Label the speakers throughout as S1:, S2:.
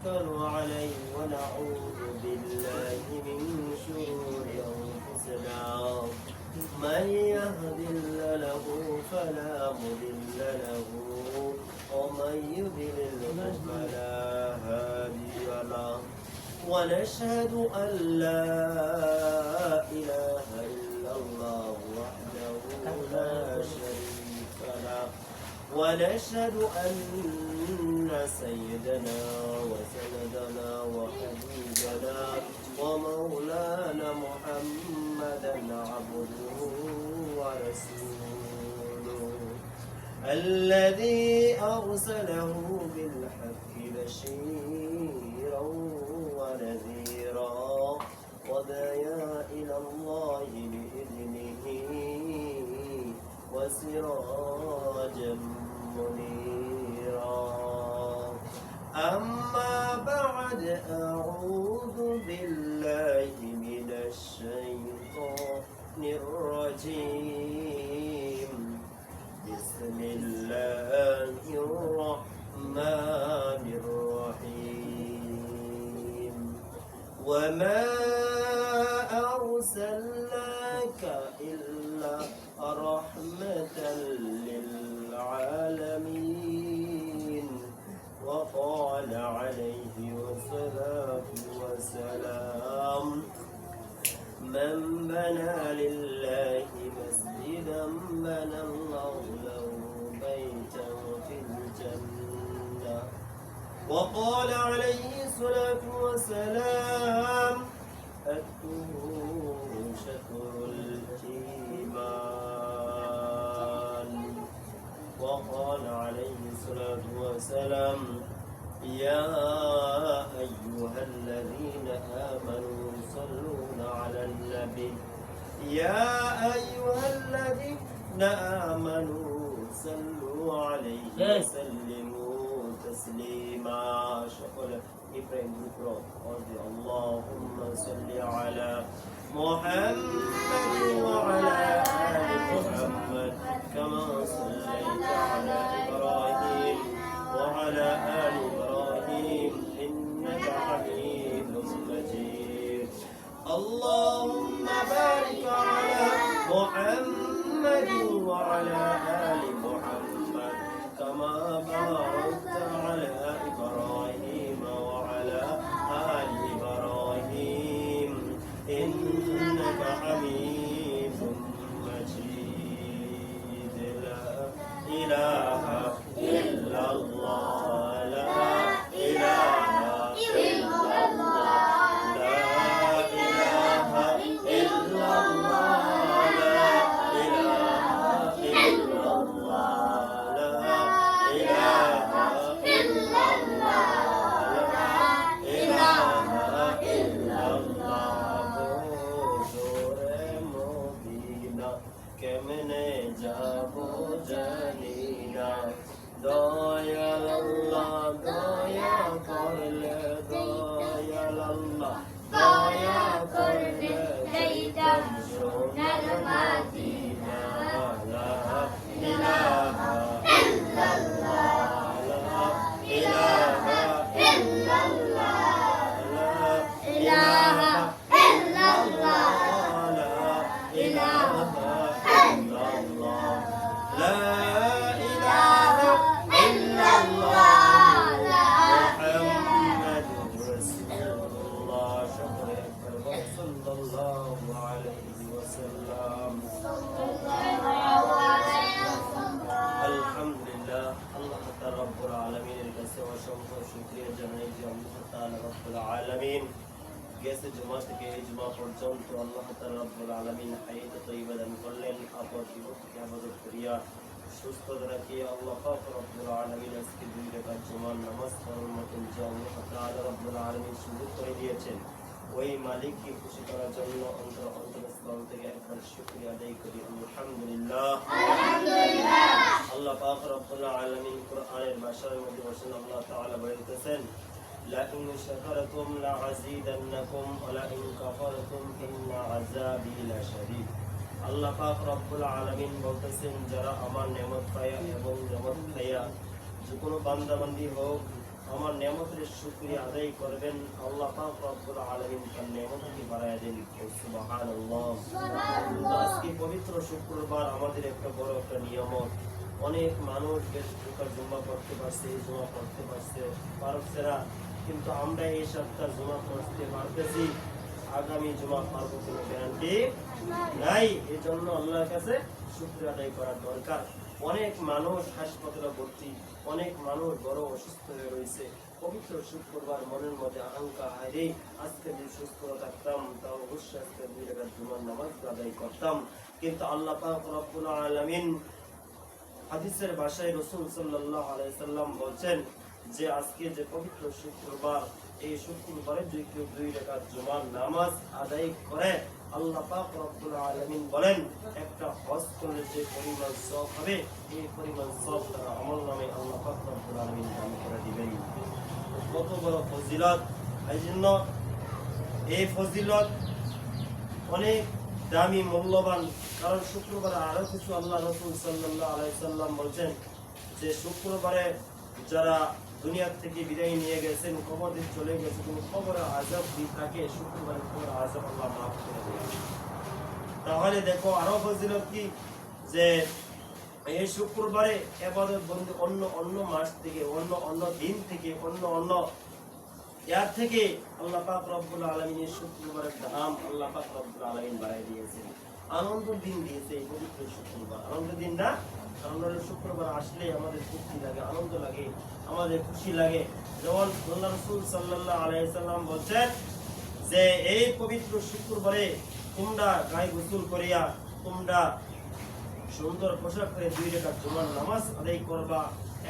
S1: ونتوكل عليه ونعوذ بالله من شرور أنفسنا من يهد الله له فلا مضل له ومن يضلل فلا هادي له ونشهد أن لا إله إلا الله وحده لا شريك له ونشهد أن سيدنا وسندنا وحبيبنا ومولانا محمدا عبده ورسوله الذي أرسله بالحق بشيرا ونذيرا وداعيا إلى الله بإذنه وسراجا منيرا أما بعد أعوذ بالله من الشيطان الرجيم بسم الله الرحمن الرحيم وما أرسلناك إلا رحمة للعالمين وقال عليه الصلاة والسلام من بنى لله مسجدا بنى الله له بيتا في الجنة وقال عليه الصلاة والسلام الطهور شطر الإيمان وقال عليه الصلاة والسلام يا أيها الذين آمنوا صلوا على النبي يا أيها الذين آمنوا صلوا عليه وسلموا تسليما شكرا إبراهيم اللهم صل على محمد وعلى آل محمد كما صليت على إبراهيم وعلى آل إبراهيم إنك حميد مجيد اللهم بارك على محمد وعلى آل محمد كما باركت على إبراهيم وعلى آل إبراهيم إنك حميد مجيد لا إله إلا الله لا إله إلا الله لا إله إلا الله لا إله إلا الله لا إله إلا الله لا إله إلا الله হুজুরে মদিনা কেমনে যাবো জানি না দয়াল আল্লাহ দয়া করলে দয়াল আল্লাহ দয়া করলে যাইতাম সোনার মদিনা লা ইলাহা ইল্লাল্লাহ লা ইলাহা ইল্লাল্লাহ লা ইলাহা ইল্লাল্লাহ লা ইলাহা ইল্লাল্লাহ লা আলহামদুলিল্লাহ আল্লাহ তাআলা রব্বুল আলামিনের কাছে অসংখ্য শুকরিয়া জানাই যে আল্লাহ তাআলা রব্বুল আলামিন গেছে জুমা থেকে এই জুমা পর্যন্ত আল্লাহ তাআলা রব্বুল আলামিন হায়াত তয়্যিবা দান করলেন আপদ বিপদকে আমাদের করিয়া সুস্থ রাখিয়ে আল্লাহ পাক রব্বুল আলামিন আজকে দুই রাকাত জুমার নামাজ পড়ার মতন যে আল্লাহ তাআলা রব্বুল আলামিন সুযোগ করে দিয়েছেন ওই মালিককে খুশি করার জন্য অন্তরস্থল থেকে একবার শুকরিয়া আদায় করি আলহামদুলিল্লাহ আল্লাহ পাক রব্বুল আলামিন কোরআনের ভাষার মধ্যে বলেন আল্লাহ তাআলা বলতেছেন লা ইন শাকারতুম লা আযীদান্নাকুম ওয়া লা ইন কাফারতুম ইন্না আযাবি লাশাদীদ আল্লাহ পাক রব্বুল আলামিন বলতেছেন যারা আমার নেয়ামত পায় এবং নেয়ামত খায়া যে কোনো বান্দা বান্দি হোক আমার নিয়ামতের শুকরিয়া আদায় করবেন, আল্লাহ পাক রব্বুল আলামিন তার নিয়ামতকে বাড়ায় দেন। সুবহানাল্লাহ। আজকে পবিত্র শুক্রবার আমাদের একটা বড় একটা নিয়ামত। অনেক মানুষ বেশ জুমা পড়তে পারছে, জুমা পড়তে পারছে না, কিন্তু আমরা এই সপ্তাহ জুমা পড়তে পারতেছি, আগামী জুমা পারবো কোনো গ্যারান্টি নাই। এই জন্য আল্লাহর কাছে শুকরিয়া আদায় করার দরকার। অনেক মানুষ হাসপাতালে ভর্তি, অনেক মানুষ বড় অসুস্থ হয়ে রয়েছে। পবিত্র শুক্রবার মনের মধ্যে আশঙ্কা, হায়রে আজকে যদি সুস্থ থাকতাম তাও অবশ্যই আজকে 2 রাকাত জুমার নামাজ আদায় করতাম। কিন্তু আল্লাহ পাক রব্বুল আলামিন হাদিসের ভাষায় রাসূল সাল্লাল্লাহু আলাইহি সাল্লাম বলেন যে আজকে যে পবিত্র শুক্রবার, এই শুক্রবারে যদি কেউ 2 রাকাত জুমার নামাজ আদায় করে, আল্লাহ পাক রব্বুল আলামিন বলেন একটা হজ করলে যে পরিমাণ সওয়াব হবে, এই পরিমাণ সওয়াব তার আমলনামায় আল্লাহ পাক রব্বুল আলামিন দান করে দিবেন। কত বড় ফজিলত! এইজন্য এই ফজিলত অনেক দামি, মূল্যবান। কারণ শুক্রবারে আরো কিছু আল্লাহ রাসূল সাল্লাল্লাহু আলাইহি সাল্লাম বলেন যে শুক্রবারে যারা দুনিয়া থেকে বিদায় নিয়ে গেছেন, কবরে চলে গেছে, কোনো কবরে আযাব যদি থাকে, শুক্রবারে কবর আযাব আল্লাহ মাফ করে দেন। তাহলে দেখো আরো ফজিলত কি, যে এই শুক্রবারে ইবাদত বন্দি অন্য মাস থেকে, অন্য দিন থেকে, অন্য ইয়ার থেকে আল্লাহ পাক রব্বুল আলামিনের শুক্রবারের দাম আল্লাহ পাক রব্বুল আলামিন বাড়ায় দিয়েছেন। আনন্দের দিন দিয়েছে এই পবিত্র শুক্রবার। আনন্দের দিন না, কারণ শুক্রবার আসলে আমাদের ফুর্তি লাগে, আনন্দ লাগে, আমাদের খুশি লাগে। যেমন আল্লাহ রাসূল সাল্লাল্লাহু আলাইহি সাল্লাম বলেন যে এই পবিত্র শুক্রবারে তোমরা গায়ে গোসল করিয়া তোমরা সুন্দর পোশাক পরে 2 রাকাত জুমার নামাজ আদায় করবা।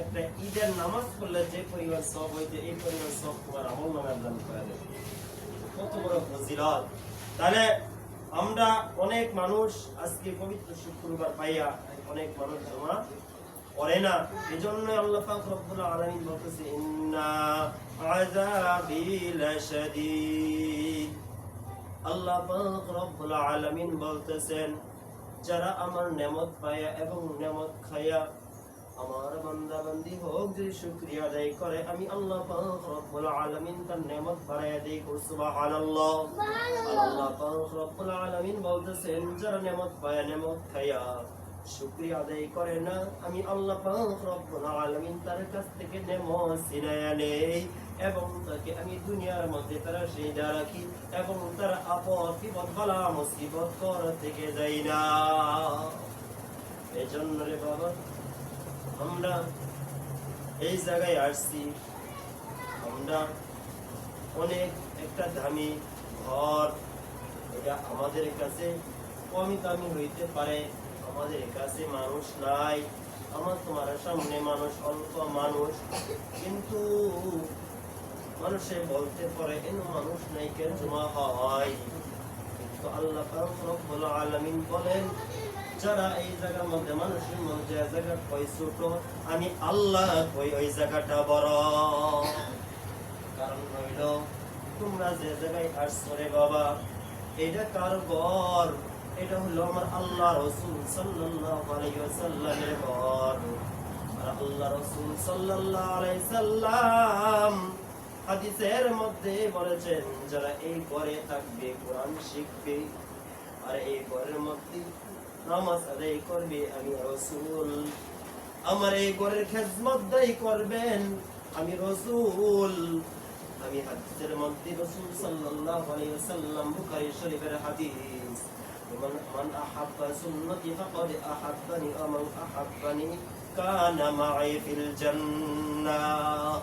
S1: একটা ঈদের নামাজ পড়লে যে পরিমাণ সওয়াব হইতে, এই পরিমাণ সওয়াব তোমার আমলনামায় দান করে দেবে। কত বড় ফজিলত! তাহলে আমরা অনেক মানুষ আজকে পবিত্র শুক্রবার পাইয়া অনেক মানুষ জমা পড়ে না। এজন্য আল্লাহ পাক রব্বুল আলামিন বলতেছে ইন্না আযাবি লাশাদীদ। আল্লাহ পাক রব্বুল আলামিন বলতেছেন যারা আমার নেয়ামত পায়া এবং নেয়ামত খায়া আমার বান্দা বান্দি হোক যদি শুকরিয়া আদায় করে, আমি আল্লাহ পাক রব্বুল আলামিন তার নেয়ামত বাড়ায়া দেই। সুবহানাল্লাহ। আল্লাহ পাক রব্বুল আলামিন বলতেছেন যারা নেয়ামত পায়া নেয়ামত খায়া শুকরিয়া আদায় করে না, আমি আল্লাহ পাক রব্বুল আলামিন তার কাছ থেকে নেয়ামত ছিনায়া নেই এবং তাকে আমি দুনিয়ার মধ্যে তারা সেজা রাখি এবং তার আপদ বিপদ বালা মুসিবত কর থেকে যাই না। এজন্য রে বাবা, আমরা এই জায়গায় আসছি, আমরা অনেক একটা দামি ঘর, এটা আমাদের কাছে কমই দামি হইতে পারে, আমাদের কাছে মানুষ নাই, আমার তোমার সামনে মানুষ অল্প মানুষ, কিন্তু মানুষে বলতে পারে এন মানুষ নাই কেন জমা হয়। কিন্তু আল্লাহ পাক রব্বুল আলামিন বলেন যারা এই জায়গার মধ্যে মানুষের মধ্যে জায়গা কই ছোট, আমি আল্লাহ কই ওই জায়গাটা বড়। কারণ হইল তোমরা যে জায়গায় আসছো রে বাবা, এটা কার ঘর? এটা হলো আমার আল্লাহ রাসূল সাল্লাল্লাহু আলাইহি ওয়াসাল্লামের ঘর। আর আল্লাহ রাসূল সাল্লাল্লাহু আলাইহি সাল্লাম হাদিসের মধ্যে বলেছেন যারা এই ঘরে থাকবে, কোরআন শিখবে, আর এই ঘরের মধ্যে নামাজ আদায় করবে, আমি রাসূল আমার এই ঘরের খেদমত দায়ী করবেন, আমি রাসূল। আমি হাদিসের মধ্যে রাসূল সাল্লাল্লাহু আলাইহি ওয়াসাল্লাম, বুখারী শরীফের হাদিস, মান আহাব্বা সুন্নতি ফাকাদ আহাব্বানি ওয়া মান আহাব্বানি কানা মা'i ফিল জান্নাহ।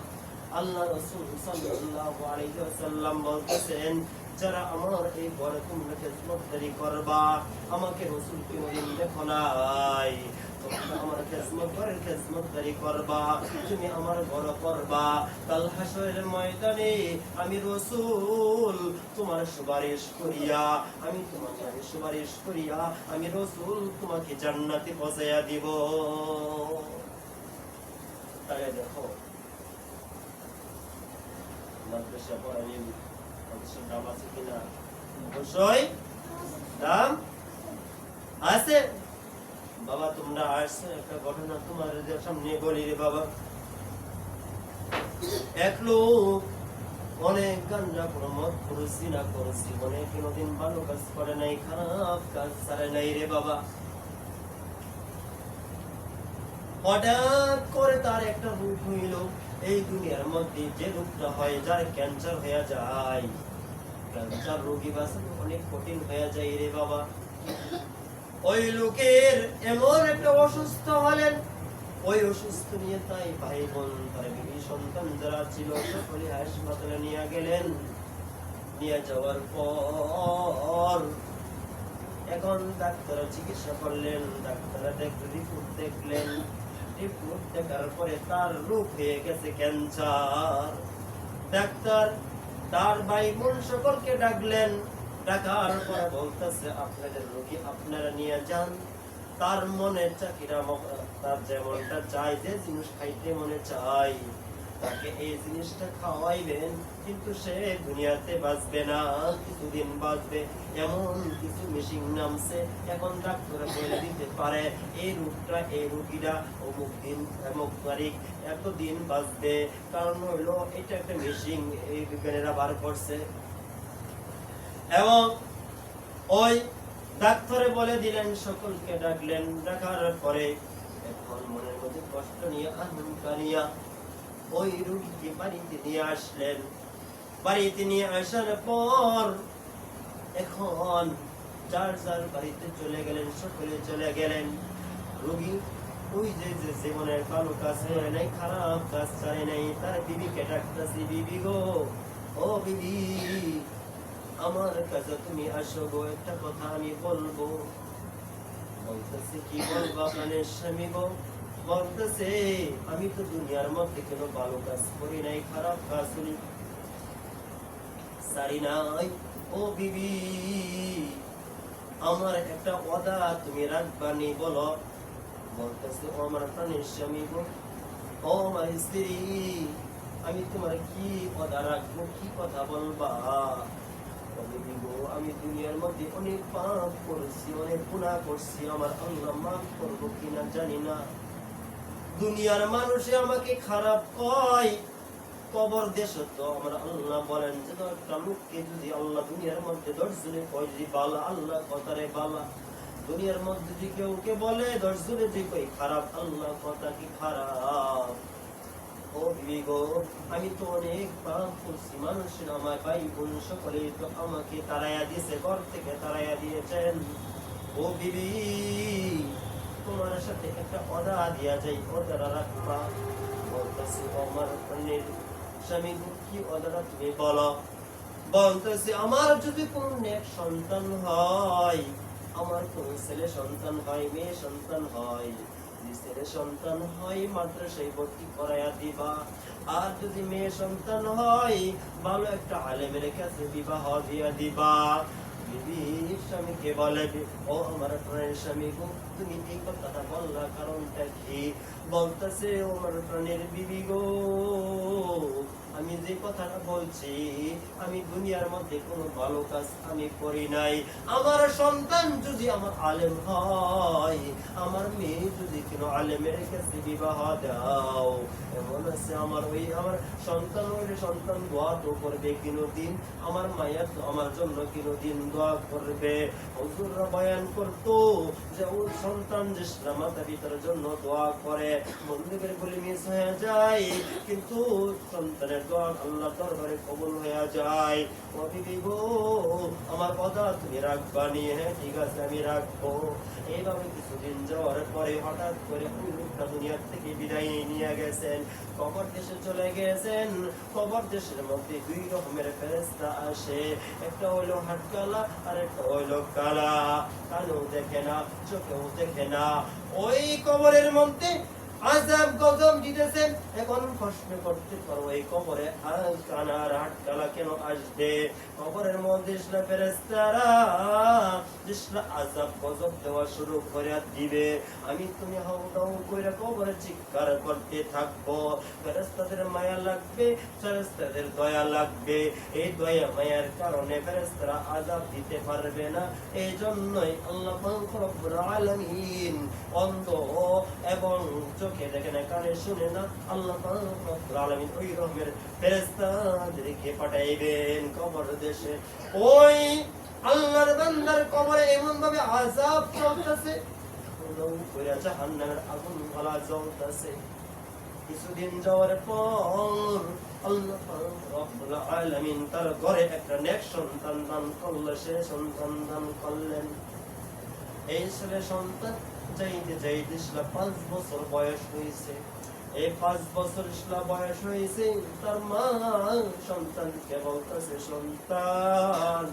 S1: আল্লাহ রাসূল সাল্লাল্লাহু আলাইহি ওয়াসাল্লাম বলতেছেন যারা আমার এই ঘরে তোমরা খেদমতদারি করবা, আমাকে রাসূল কোনদিন দেখো নাই, তোমরা আমার খেদমতদারি করবা, তুমি আমার ঘর করবা, কাল হাসরের ময়দানে আমি রাসূল তোমার সুপারিশ করিয়া, আমি তোমাকে সুপারিশ করিয়া আমি রাসূল তোমাকে জান্নাতে পৌঁছায়া দিব। তাহলে দেখো মাদ্রাসা পড়ালে মাদ্রাসার দাম আছে কিনা? অবশ্যই দাম আছে। বাবা তোমরা আসছো, একটা ঘটনা তোমার সামনে বলি রে বাবা। এক লোক অনেক গাঞ্জা মদ করেছি না করেছি, অনেক কোনোদিন ভালো কাজ করে নাই, খারাপ কাজ ছাড়ে নাই রে বাবা। হঠাৎ করে তার একটা রোগ হইল। এই দুনিয়ার মধ্যে যে রোগটা হয়, যার ক্যান্সার হয়ে যায়, ক্যান্সার রোগী বাঁচানো অনেক কঠিন হয়ে যায় রে বাবা। ওই লোকের এমন একটা অসুস্থ হলেন, ওই অসুস্থ নিয়ে তাই ভাই বোন তার বিবি সন্তান যারা ছিল সকলে হাসপাতালে নিয়ে গেলেন। নিয়ে যাওয়ার পর এখন ডাক্তার চিকিৎসা করলেন, ডাক্তাররা রিপোর্ট দেখলেন, রিপোর্ট দেখার পরে তার রোগ হয়ে গেছে ক্যান্সার। ডাক্তার তার ভাই বোন সকলকে ডাকলেন, ডাকার পরে বলতেছে আপনাদের রোগী আপনারা নিয়ে যান, তার মনে চাকিরা তার যেমনটা চাই, যে জিনিস খাইতে মনে চাই তাকে এই জিনিসটা খাওয়াইবেন, কিন্তু সে দুনিয়াতে বাঁচবে না, কিছুদিন বাঁচবে। এমন কিছু মেশিন নামছে, এখন ডাক্তার বলে দিতে পারে এই রোগটা এই রোগীরা অমুক দিন অমুক তারিখ এতদিন বাঁচবে, কারণ হইলো এটা একটা মেশিন এই বিজ্ঞানীরা বার করছে। এবং ওই ডাক্তারে বলে দিলেন, সকলকে ডাকলেন, ডাকার পরে এখন মনের মধ্যে কষ্ট নিয়ে আশঙ্কা নিয়ে ওই রোগীকে বাড়িতে নিয়ে আসলেন। বাড়িতে নিয়ে আসার পর এখন যার যার বাড়িতে চলে গেলেন, সকলে চলে গেলেন। রোগী ওই যে জীবনের ভালো কাজ করে নাই, খারাপ কাজ ছাড়ে নাই, তার বিবিকে ডাকতেছি, বিবি গো, ও বিবি আমার কাছে তুমি আসো গো, একটা কথা আমি বলবো। বলতেছে কি বলবো আপনার স্বামী গো? বলতেছে আমি তো দুনিয়ার মধ্যে কোনো ভালো কাজ করি নাই, খারাপ কাজ করি সারি নাই। ও বিবি আমার একটা ওয়াদা তুমি রাখবানি, বলো। বলতেছে ও আমার প্রাণের স্বামী গো, ও আমার স্ত্রী, আমি তোমার কি ওয়াদা রাখবো, কি কথা বলবা? আমি দুনিয়ার মধ্যে অনেক পাপ করছি, অনেক গুনাহ করছি, আমার আল্লাহ মাফ করবো কিনা জানি না। দুনিয়ার মানুষে আমাকে খারাপ কয়, কবর দেশ তো আমার আল্লাহ বলেন যে একটা লোককে যদি আল্লাহ দুনিয়ার মধ্যে 10 জনে কয় যে বালা, আল্লাহ কথারে বালা। দুনিয়ার মধ্যে যদি কেউ কে বলে 10 জনে যে কই খারাপ, আল্লাহ কথা কি খারাপ? ও বিবি গো, আমি তো অনেক পাপ করছি, মানুষের আমার ভাই বোন সকলে তো আমাকে তাড়াইয়া দিয়েছে, ঘর থেকে তাড়াইয়া দিয়েছেন। ও বিবি তোমার সাথে একটা ওয়াদা দিয়া যাই, ওয়াদা রাখবা। বলতেছি আমার প্রাণের স্বামী কি ওয়াদাটা তুমি বলো। বলতেছি আমার যদি কোন নেক সন্তান হয়, আমার কোন ছেলে সন্তান হয়, মেয়ে সন্তান হয়, ছেলে সন্তান হয় মাদ্রাসায় ভর্তি করাইয়া দিবা, আর যদি মেয়ে সন্তান হয় ভালো একটা আলেমের কাছে বিবাহ দিয়া দিবা। বিবির স্বামীকে বলে, ও আমার প্রাণের স্বামী গো, তুমি এই কথাটা বললা কারণটা কি? বলতেছে ও আমার প্রাণের বিবি গো, আমি যে কথাটা বলছি, আমি দুনিয়ার মধ্যে কোনো ভালো কাজ আমি করি নাই। আমার সন্তান যদি আমার আলেম হয়, আমার মেয়ে যদি কোনো আলেমের কাছে বিবাহ দাও, এমন আছে আমার ওই আমার সন্তান হইলে সন্তান দোয়া তো করবে কোনোদিন, আমার মায়ের তো আমার জন্য কোনোদিন দোয়া করবে। হুজুররা বয়ান করতো যে ওই সন্তান যে মাতা পিতার জন্য দোয়া করে, বন্ধুদের বলে মিস হয়ে যায়, কিন্তু সন্তানের দোয়া আল্লাহ দরবারে কবুল হয়ে যায়। ও বিবি গো, আমার কথা তুমি রাখবানি? হ্যাঁ ঠিক আছে আমি রাখবো। এইভাবে কিছুদিন যাওয়ার পরে হঠাৎ করে ওই লোকটা দুনিয়ার থেকে বিদায় নিয়ে গেছেন, কবর দেশে চলে গেছেন। কবর দেশের মধ্যে 2 রকমের ফেরেশতা আসে, একটা হইলো হাত কালা আর একটা হইলো কালা, কানেও দেখে না, চোখেও দেখে না। ওই কবরের মধ্যে আযাব গজব দিতেছেন। এখন প্রশ্ন করতে পারো এই কবরে কানা আর হাত কালা কেন আসবে? কবরের মধ্যে ফেরেশতারা আযাব গজব দেওয়া শুরু করে দিবে। আমি তুমি হাউ দাউ করে কবরে চিৎকার করতে থাকবো। ফেরেশতাদের মায়া লাগবে, ফেরেশতাদের দয়া লাগবে। এই দয়া মায়ার কারণে ফেরেশতারা আযাব দিতে পারবে না। এই জন্যই আল্লাহ পাক রব্বুল আলামিন অন্ধ এবং চোখে দেখে না, কানে শুনে না, আল্লাহ পাক রব্বুল আলামিন ওই রহমের ফেরেশতাদেরকে পাঠাইবেন কবর দেশে। ওই আল্লাহর বান্দার কবরে এমন ভাবে আযাব চলতেছে, জাহান্নামের আগুন জ্বালা জ্বলতেছে। কিছুদিন যাওয়ার পর আল্লাহ রব্বুল আলামিন তার ঘরে একটা নেক সন্তান দান করলেন। সে সন্তান দান করলেন, এই ছেলে সন্তান যাইতে যাইতে 5 বছর বয়স হয়েছে। এই 5 বছর বয়স হয়েছে, তার মা সন্তানকে বলতেছে, সন্তান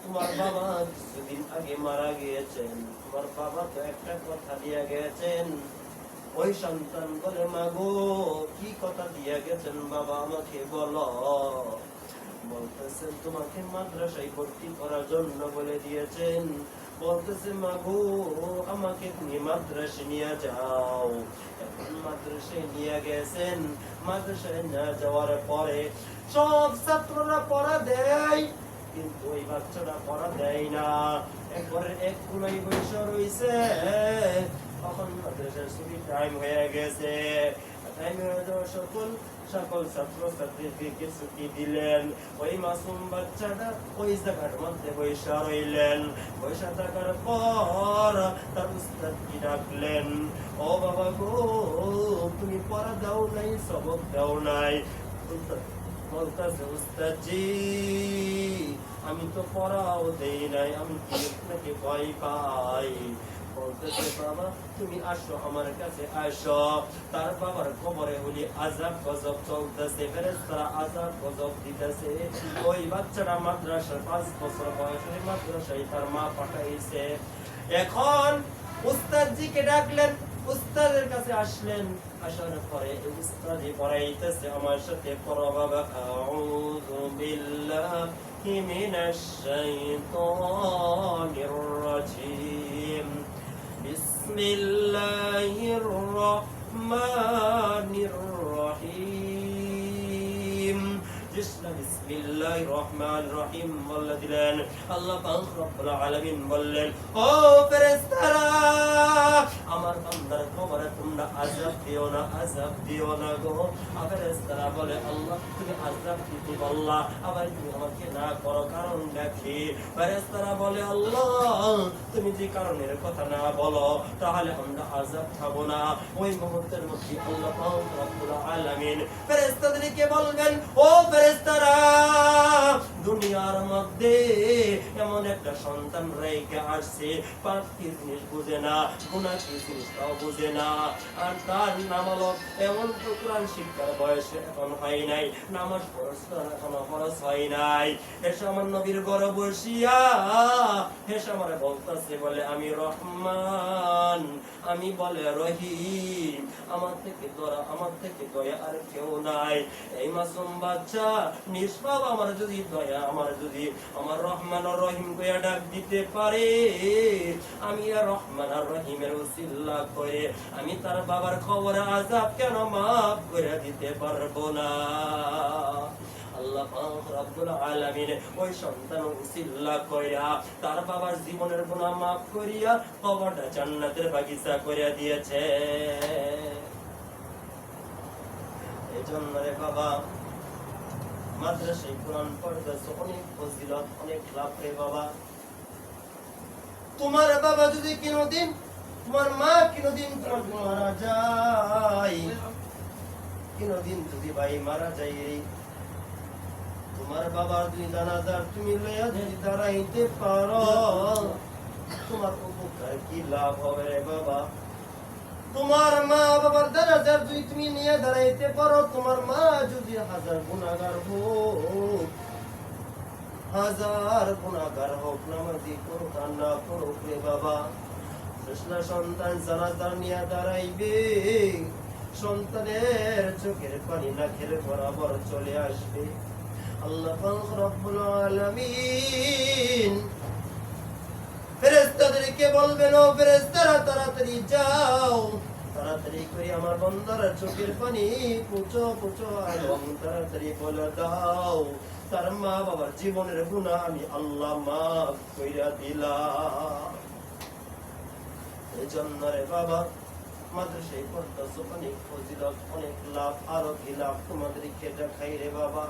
S1: তোমার বাবা কিছুদিন আগে মারা গিয়েছেন, তোমার বাবা তো একটা কথা দিয়ে গেছেন। ওই সন্তান বলে, মাগো কি কথা দিয়ে গেছেন বাবা, আমাকে বলো। বলতেছেন, তোমাকে মাদ্রাসায় ভর্তি করার জন্য বলে দিয়েছেন। বলতেছে, মাগো আমাকে তুমি মাদ্রাসায় নিয়ে যাও। এখন মাদ্রাসায় নিয়ে গেছেন। মাদ্রাসায় না যাওয়ার পরে সব ছাত্ররা পড়া দেয়, কিন্তু ওই বাচ্চাটা পড়া দেয় না। একবারে এক কোনায় বসে রয়েছে। তখন মাদ্রাসার ছুটি টাইম হয়ে গেছে। টাইম হয়ে যাওয়া সকল ছাত্র ছাত্রীদেরকে ছুটি দিলেন। ওই মাসুম বাচ্চাটা ওই জায়গার মধ্যে বসে রইলেন। বসে থাকার পর তার উস্তাদ কি ডাকলেন, ও বাবা গো, তুমি পড়া দাও নাই, সবক দাও নাই। বলতেছে, উস্তাদ জি আমি তো পড়াও দেই নাই, আমি কি আপনাকে ভয় পাই। বলতেছে, বাবা তুমি আসো আমার কাছে আসো। তার বাবার কবরে হলি আযাব গজব চলতেছে, ফেরেশতারা আযাব গজব দিতেছে। ওই বাচ্চাটা মাদ্রাসার 5 বছর বয়সে মাদ্রাসায় তার মা পাঠাইছে। এখন উস্তাদজিকে ডাকলেন, উস্তাদের কাছে আসলেন। আসার পরে উস্তাদি পড়াইতেছে, আমার সাথে পড়ো বাবা, আউযু বিল্লাহি মিনাশ শাইতানির রাজিম, বিসমিল্লাহির রহমানির রহিম। বিসমিল্লাহির রহমানির রহিম বলে দিলেন। আল্লাহ পাক রব্বুল আলামিন বললেন, ও ফেরেশতারা, আমার বান্দার কবরে তোমরা আযাব দিও না, আযাব দিও না গো। ফেরেশতারা বলে, আল্লাহ তুমি আযাব দিতে বললা, আবার তুমি আমাকে না করো, কারণটা কি? ফেরেশতারা বলে, আল্লাহ তুমি যে কারণের কথা না বলো, তাহলে আমরা আযাব খাবো না। ওই মুহূর্তের মধ্যে আল্লাহ পাক রব্বুল আলামিন ফেরেশতাদেরকে বলবেন, ও ফেরেশতারা, দুনিয়ার মধ্যে এমন একটা সন্তান রেখে আসছে, পাপ কি জিনিস বুঝে না, গুনাহ কি জিনিস তাও বুঝে না। আর তার নাম হলো, এমন তো কোরআন শিক্ষার বয়স এখন হয় নাই, নামাজ এখনো খরচ হয় নাই। এসে আমার নবীর ঘরে বসিয়া হেসে আমার বলতেছে, বলে আমি রহমান, আমি বলে রহিম, আমার থেকে দয়া আর কেউ নাই। এই মাসুম বাচ্চা নিষ্পাপ আমার যদি দয়া, আমার রহমান আর রহিম কইয়া ডাক দিতে পারে, আমি আর রহমান আর রহিমের উসিলা করে আমি তার বাবার কবরে আযাব কেন মাফ করে দিতে পারবো না? আল্লাহ পাক রব্বুল আলামিন ওই সন্তান উসিলা কইরা তার বাবার জীবনের গুনাহ মাফ করিয়া কবরটা জান্নাতের বাগিচা করে দিয়েছে। এজন্য রে বাবা, মাদ্রাসায় কোরআন পড়তেছো, অনেক ফজিলত, অনেক লাভ রে বাবা। তোমার বাবা যদি কোনদিন, তোমার মা কোনদিন মারা যায়, কোনদিন যদি ভাই মারা যায়, তোমার বাবার দুই জানাজার তুমি লইয়া যদি দাঁড়াইতে পারো, তোমার উপকার কি লাভ হবে রে বাবা? তোমার মা বাবার জানাজার যদি তুমি নিয়ে দাঁড়াইতে পারো, তোমার মা যদি 1000 গুনাহগার হোক, 1000 গুনাহগার হোক, নামাজি করুক আর না করুক রে বাবা, সন্তান জানাজার নিয়ে দাঁড়াইবে, সন্তানের চোখের পানি নাকের বরাবর চলে আসবে। আল্লাহ পাক রব্বুল আলামিন ফেরেশতাদেরকে বলবেন, ও ফেরেশতারা তাড়াতাড়ি যাও, তাড়াতাড়ি করে আমার বান্দার চোখের পানি পুছো এবং তাড়াতাড়ি বলে দাও, তার মা বাবার জীবনের গুনাহ আমি আল্লাহ মাফ কইরা দিলাম। এজন্য রে বাবা, মাদ্রাসায় পড়তেছো, অনেক ফজিলত, অনেক লাভ, আরো কি লাভ তোমাদেরকে দেখাই রে বাবা।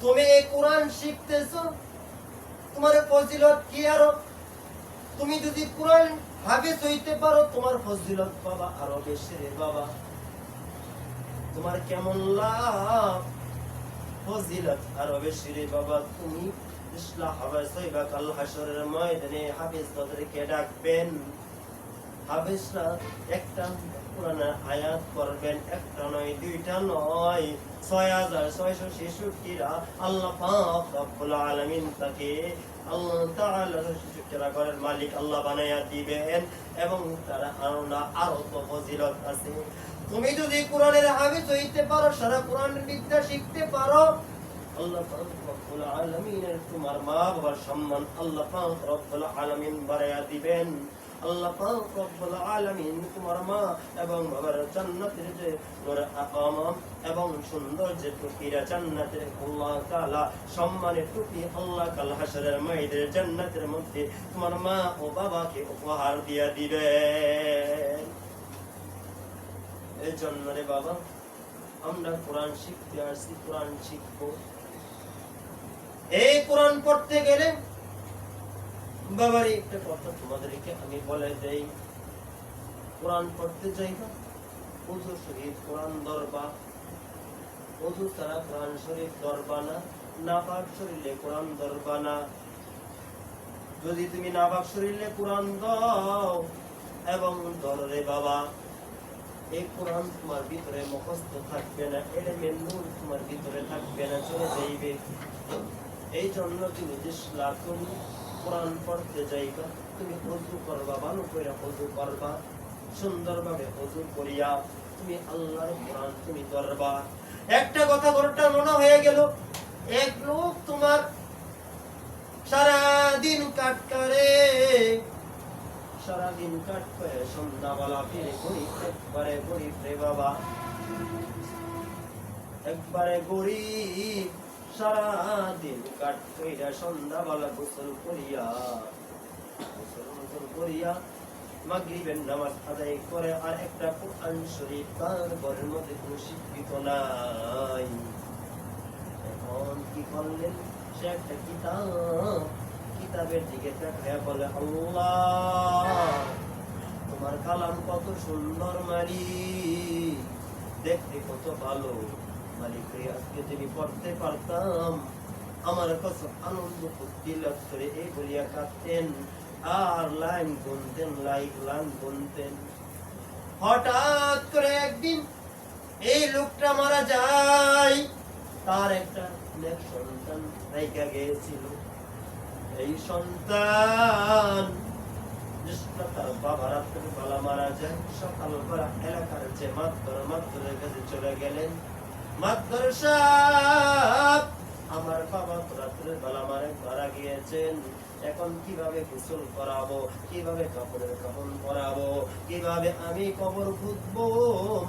S1: তুমি এই কোরআন শিখতেছো, তোমার ফজিলত কি আরো। তুমি যদি কোরআন হাফেজ হইতে পারো, তোমার ফজিলত বাবা আরো বেশি রে বাবা। তোমার কেমন লাভ, ফজিলত আরো বেশি রে বাবা। তুমি ইসলাম হাফেজ হইবা, কাল হাসরের ময়দানে হাফেজ তাদেরকে ডাকবেন। হাফেজরা একটা কোরআনের আয়াত করবেন, একটা নয়, দুইটা নয়, 6666টা। আল্লাহ পাক রব্বুল আলামিন তাকে আল্লাহ তাআলা 66টা ঘরের মালিক আল্লাহ বানায়া দিবেন, এবং তারা আরো তো ফজিলত আছে। তুমি যদি কোরআনের হাফেজ হইতে পারো, সারা কোরআনের বিদ্যা শিখতে পারো, আল্লাহ পাক রব্বুল আলামিনের তোমার মা বাবার সম্মান আল্লাহ পাক রব্বুল আলামিন বাড়ায়া দিবেন। আল্লাহ পাক রব্বুল আলামিন তোমার মা এবং বাবার জান্নাতের যে নূর আকামাম এবং সুন্দর যে টুপিরা জান্নাতের আল্লাহ তাআলা সম্মানের টুপি আল্লাহ কাল হাসরের ময়দানে জান্নাতের মধ্যে তোমার মা ও বাবাকে উপহার দিয়া দিবেন। এই জন্য রে বাবা, আমরা কোরআন শিখতে আসছি, কোরআন শিখবো। এই কোরআন পড়তে গেলে বাবারই একটা কথা তোমাদেরকে আমি বলে দেই, কোরআন পড়তে যাইবা, ওযু শরীফ কোরআন ধরবা, ওযু ছাড়া কোরআন শরীফ ধরবা না, নাপাক শরীরে কোরআন ধরবা না। যদি তুমি নাপাক শরীরে কোরআন দাও এবং ধরে বাবা, এই কোরআন তোমার ভিতরে মুখস্থ থাকবে না, ইলমে নূর তোমার ভিতরে থাকবে না, চলে যাইবে। এই জন্য তুমি তুমি কোরআন পড়তে যাইবা, তুমি ওযু করবা, ভালো করে ওযু করবা, সুন্দরভাবে ওযু করিয়া তুমি আল্লাহর কোরআন তুমি ধরবা। একটা কথা বড়টা মনে হয়ে গেল, এক লোক তোমার সারাদিন কাট করে, সারাদিন কাট করে সন্ধ্যাবেলা ফিরে গরিব, একবারে গরিব রে বাবা, একবারে গরিব। সারাদিন কাট কইরা সন্ধ্যাবেলা গোসল করিয়া মাগরিবের নামাজ আদায় করে, আর একটা কোরআন শরীফ তার ঘরের মধ্যে কোনো শিক্ষিত নাই। এখন কি করলেন, সে একটা কিতাবের দিকে তাকায়া বলে, আল্লাহ তোমার কালাম কত সুন্দর মালিক, দেখতে কত ভালো মালিক, আজকে যদি পড়তে পারতাম আমার কত আনন্দ ফুর্তি লাভ করে, এই বলিয়া কাঁদতেন আর লাইন গুনতেন, লাইন গুনতেন। হঠাৎ করে একদিন এই লোকটা মারা যায়, তার একটা নেক সন্তান রাইখা গিয়েছিল। এই সন্তান তার বাবা রাত্রে বেলা মারা যায়, সকালবেলা এলাকার যে মাদ্দরের কাছে চলে গেলেন, মাদ্দর সাহেব আমার বাবা তো রাত্রের বেলা মারা গিয়েছেন, এখন কিভাবে গোসল করাবো, কিভাবে কাপড়ের কাপড় পরাবো, কিভাবে আমি কবর খুঁজবো।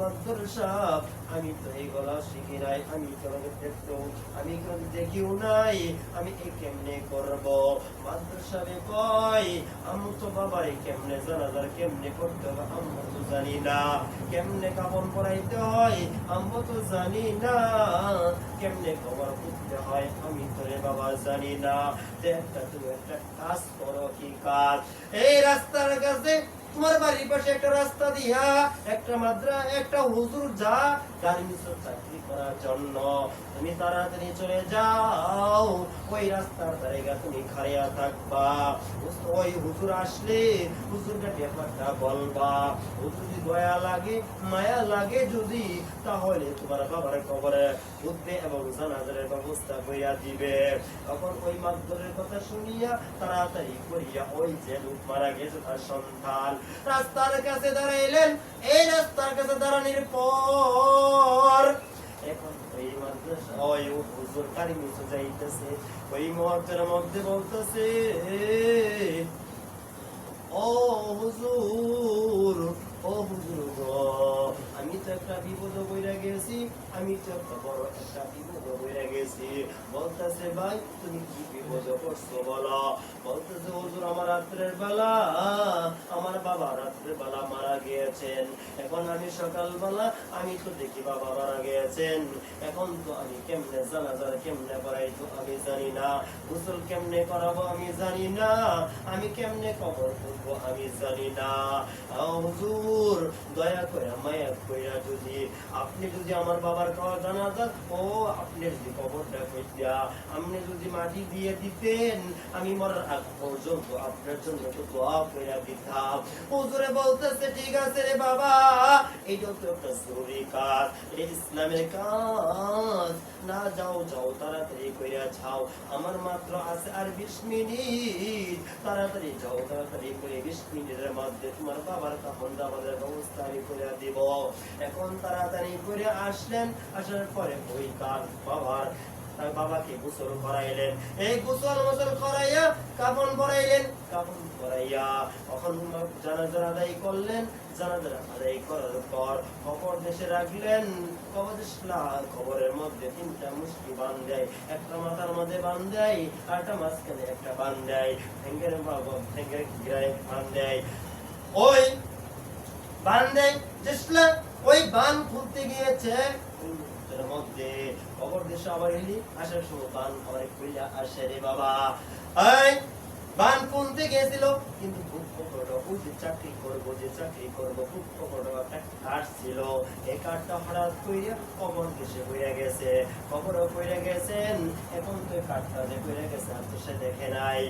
S1: মাদ্দর সাহেব আমি তো এইগুলা শিখি নাই, আমি দেখিও নাই, আমি এই কেমনে করবো। মাদ্দর সাহেব কয়, আমি তো বাবাই কেমনে জানাজার কেমনে করতে হবে আমরা তো জানি না, কেমনে কাপড় পরাইতে হয় আমরা তো জানি না, কেমনে কবর খুঁজতে হয় আমি তো রে বাবা জানি না। তুমি একটা কাজ করো, কি কাজ? এই রাস্তার কাছে তোমার বাড়ির পাশে একটা রাস্তা দিয়া একটা হুজুর যা গার্মেন্টসের চাকরি করার জন্য, তুমি তাড়াতাড়ি চলে যাও, ওই রাস্তার ধারে তুমি খাড়িয়া থাকবা, ওই হুজুর আসলে হুজুরকে ব্যাপারটা বলবা, হুজুর যদি দয়া লাগে মায়া লাগে যদি, তাহলে তোমার বাবার কবরে উঠবে এবং জানাজার ব্যবস্থা করিয়া দিবে। তখন ওই মাদ্দরের কথা শুনিয়া তাড়াতাড়ি করিয়া ওই যে লোক মারা গেছে তার সন্তান রাস্তার কাছে দাঁড়াইলেন। এই রাস্তার কাছে দাঁড়ানোর পর এখন ওই মাদ্রাসা ওই হুজুর গার্মেন্টসে যাইতেছে, ওই মুহূর্তের মধ্যে বলতেছে, ও হুজুর আমি তো একটা বিপদ বইরা গেছি, আমি তো একটা বড় একটা বিপদ বইরা গেছি। পাইছি। বলতেছে ভাই তুমি কি বিপদে পড়ছো বলো। বলতেছে হুজুর আমার রাত্রের বেলা আমার বাবা রাত্রের বেলা মারা গিয়েছেন। এখন আমি সকালবেলা আমি তো দেখি বাবা মারা গিয়েছেন। এখন তো আমি কেমনে জানাজা কেমনে পড়াই তো আমি জানি না, গোসল কেমনে করাবো আমি জানি না, আমি কেমনে কবর করবো আমি জানি না। হুজুর দয়া করে মায়া কইরা আপনি যদি আমার বাবার খাওয়া জানাজা আপনি যদি কবরটা কইরা আপনি যদি মাটি দিয়ে দিতেন আমি মরার আগ পর্যন্ত আপনার জন্য তো দোয়া কইরা দিতাম। হুজুরে বলতেছে ঠিক আছে রে বাবা, এইটা তো একটা জরুরি কাজ, এটা ইসলামের কাজ। না যাও যাও তাড়াতাড়ি কইরা যাও, আমার মাত্র আছে আর 20 মিনিট, তাড়াতাড়ি যাও তাড়াতাড়ি করে 20 মিনিটের মধ্যে তোমার বাবার কাফন দাফনের ব্যবস্থা আমি করে দিব। এখন তাড়াতাড়ি করে আসলেন, আসার পরে ওই তার বাবাকে গোসল করাইলেন। এই গোসল মোসল করাইয়া কাফন পরাইলেন, কাফন পরাইয়া এখন জানাজা আদায় করলেন। জানাজা আদায় করার পর কবর দেশে রাখলেন। কবরের মধ্যে 3টা মুষ্টি বান দেয়, একটা মাথার মধ্যে বান দেয়, আরটা মাঝখানে একটা বান দেয়, ঠ্যাঙ্গের গিরায় বান দেয়। ওই বান দেয় ওই বান খুলতে গিয়েছে মধ্যে কবর দেশে আবার এলি আসার সময় বান আবার খুলে আসে রে বাবা। এই বান খুলতে গেছিল কিন্তু খুব পকড়া ওই যে চাকরি করবো খুব পকড়া একটা কাঠ ছিল, এই কাঠটা হঠাৎ কইরা কবর দেশে হইয়া গেছে, কবরও কইরা গেছেন। এখন তো কাঠটা যে কইরা গেছে আর তো সে দেখে নাই।